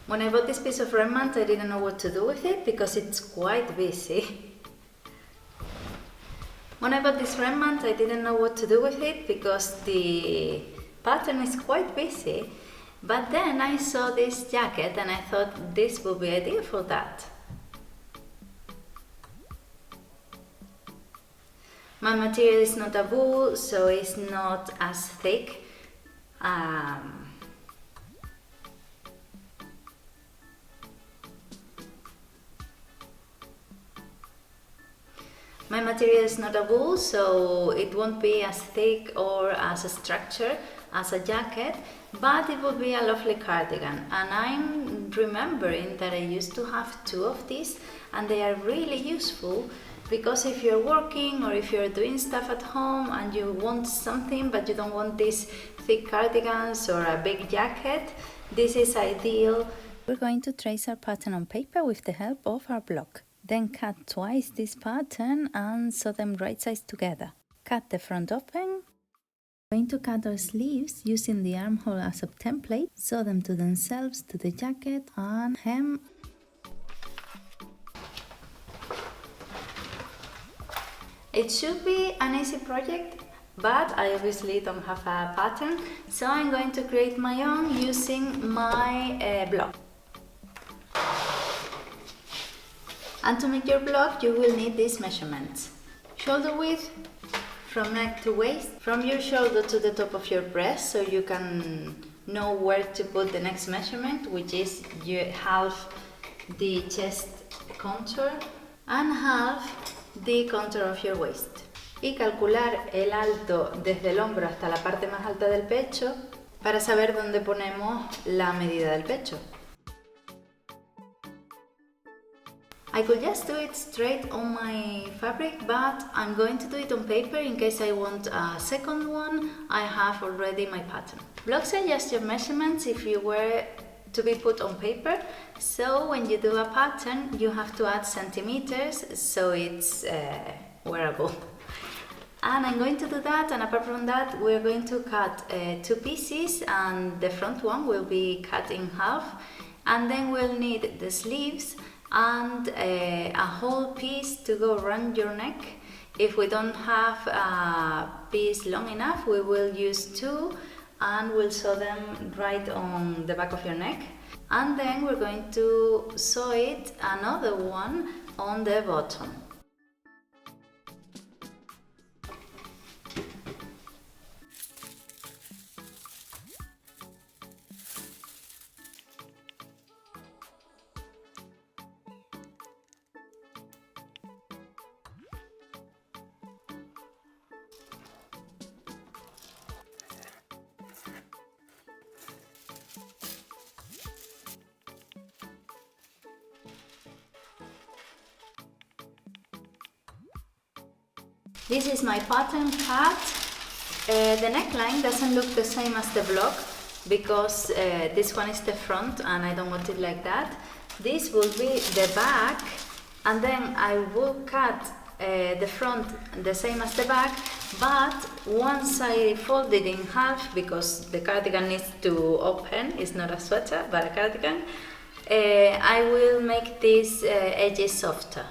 When I bought this piece of remnant, I didn't know what to do with it because it's quite busy. When I bought this remnant, I didn't know what to do with it because the pattern is quite busy. But then I saw this jacket and I thought this would be ideal for that. My material is not a wool, so it's not as thick. My material is not a wool, so it won't be as thick or as structured as a jacket, but it will be a lovely cardigan. And I'm remembering that I used to have 2 of these, and they are really useful because if you're working or if you're doing stuff at home and you want something but you don't want these thick cardigans or a big jacket, this is ideal. We're going to trace our pattern on paper with the help of our block. Then cut twice this pattern and sew them right sides together. Cut the front open. We're going to cut our sleeves using the armhole as a template, sew them to themselves to the jacket and hem. It should be an easy project, but I obviously don't have a pattern, so I'm going to create my own using my block. And to make your block, you will need these measurements. Shoulder width from neck to waist, from your shoulder to the top of your breast, so you can know where to put the next measurement, which is half the chest contour and half the contour of your waist. Y calcular el alto desde el hombro hasta la parte más alta del pecho para saber dónde ponemos la medida del pecho. I could just do it straight on my fabric, but I'm going to do it on paper in case I want a second one. I have already my pattern. Blocks are just your measurements if you were to be put on paper, so when you do a pattern you have to add centimeters so it's wearable. And I'm going to do that, and apart from that we're going to cut 2 pieces, and the front one will be cut in half, and then we'll need the sleeves and a whole piece to go around your neck. If we don't have a piece long enough, we will use 2 and we'll sew them right on the back of your neck. And then we're going to sew it another one on the bottom. This is my pattern cut. The neckline doesn't look the same as the block because this one is the front and I don't want it like that. This will be the back, and then I will cut the front the same as the back, but once I fold it in half, because the cardigan needs to open, it's not a sweater but a cardigan, I will make these edges softer.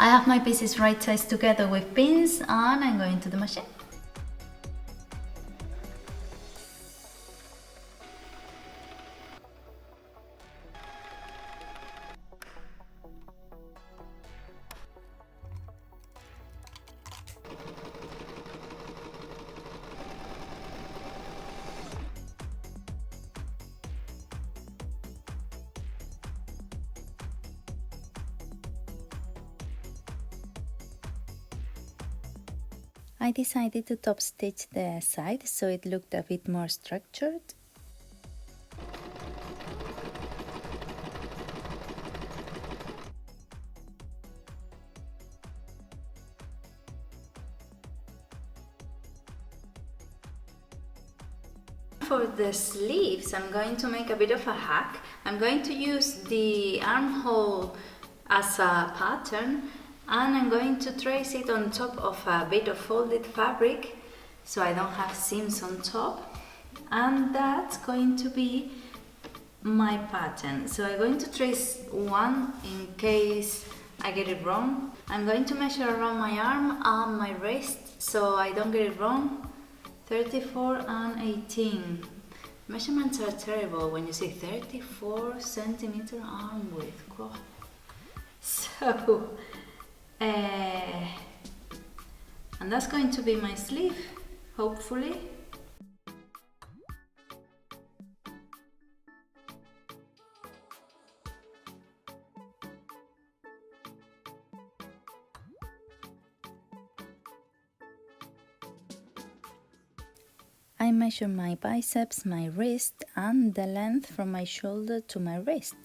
I have my pieces right sized together with pins, and I'm going to the machine. I decided to top stitch the side so it looked a bit more structured. For the sleeves, I'm going to make a bit of a hack. I'm going to use the armhole as a pattern, and I'm going to trace it on top of a bit of folded fabric so I don't have seams on top, and that's going to be my pattern. So I'm going to trace one in case I get it wrong. I'm going to measure around my arm and my wrist so I don't get it wrong. 34 and 18. Measurements are terrible when you say 34 centimeter arm width. God. So, and that's going to be my sleeve, hopefully. I measure my biceps, my wrist, and the length from my shoulder to my wrist.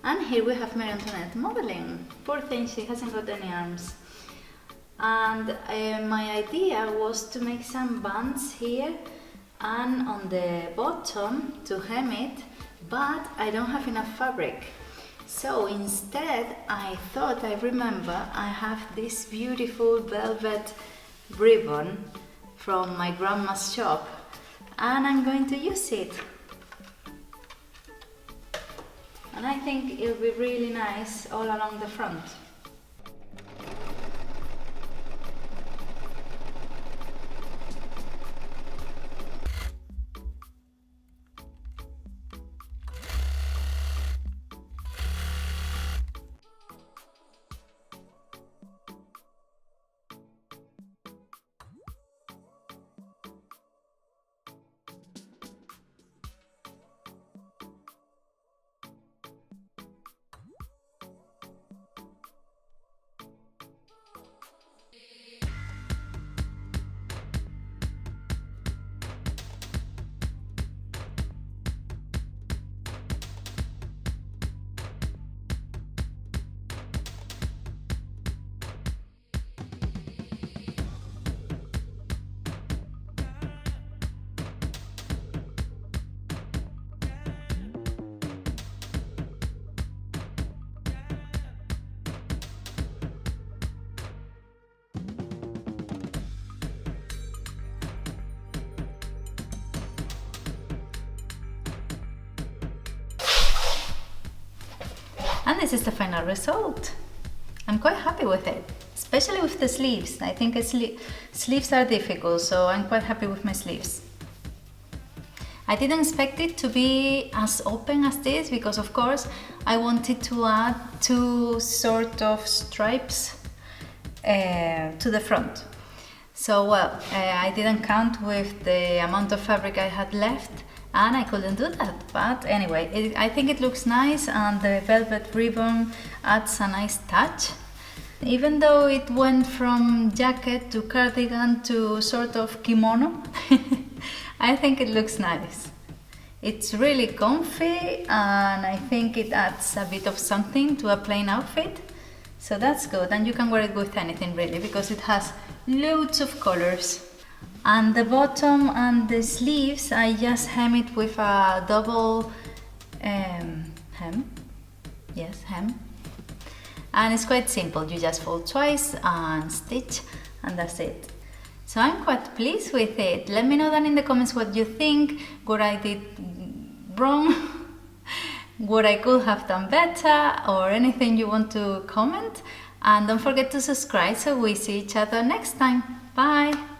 And here we have Marie Antoinette modeling. Poor thing, she hasn't got any arms. And my idea was to make some bands here and on the bottom to hem it, but I don't have enough fabric. So instead, I thought, I remember, I have this beautiful velvet ribbon from my grandma's shop, and I'm going to use it. And I think it'll be really nice all along the front. And this is the final result. I'm quite happy with it, especially with the sleeves. I think sleeves are difficult, so I'm quite happy with my sleeves. I didn't expect it to be as open as this because, of course, I wanted to add two sort of stripes to the front. So well, I didn't count with the amount of fabric I had left and I couldn't do that, but anyway, I think it looks nice and the velvet ribbon adds a nice touch. Even though it went from jacket to cardigan to sort of kimono, I think it looks nice. It's really comfy and I think it adds a bit of something to a plain outfit. So that's good, and you can wear it with anything really because it has loads of colors. And the bottom and the sleeves, I just hem it with a double hem. Yes, hem. And it's quite simple, you just fold twice and stitch and that's it. So I'm quite pleased with it. Let me know down in the comments what you think, what I did wrong, what I could have done better, or anything you want to comment. And don't forget to subscribe so we see each other next time. Bye!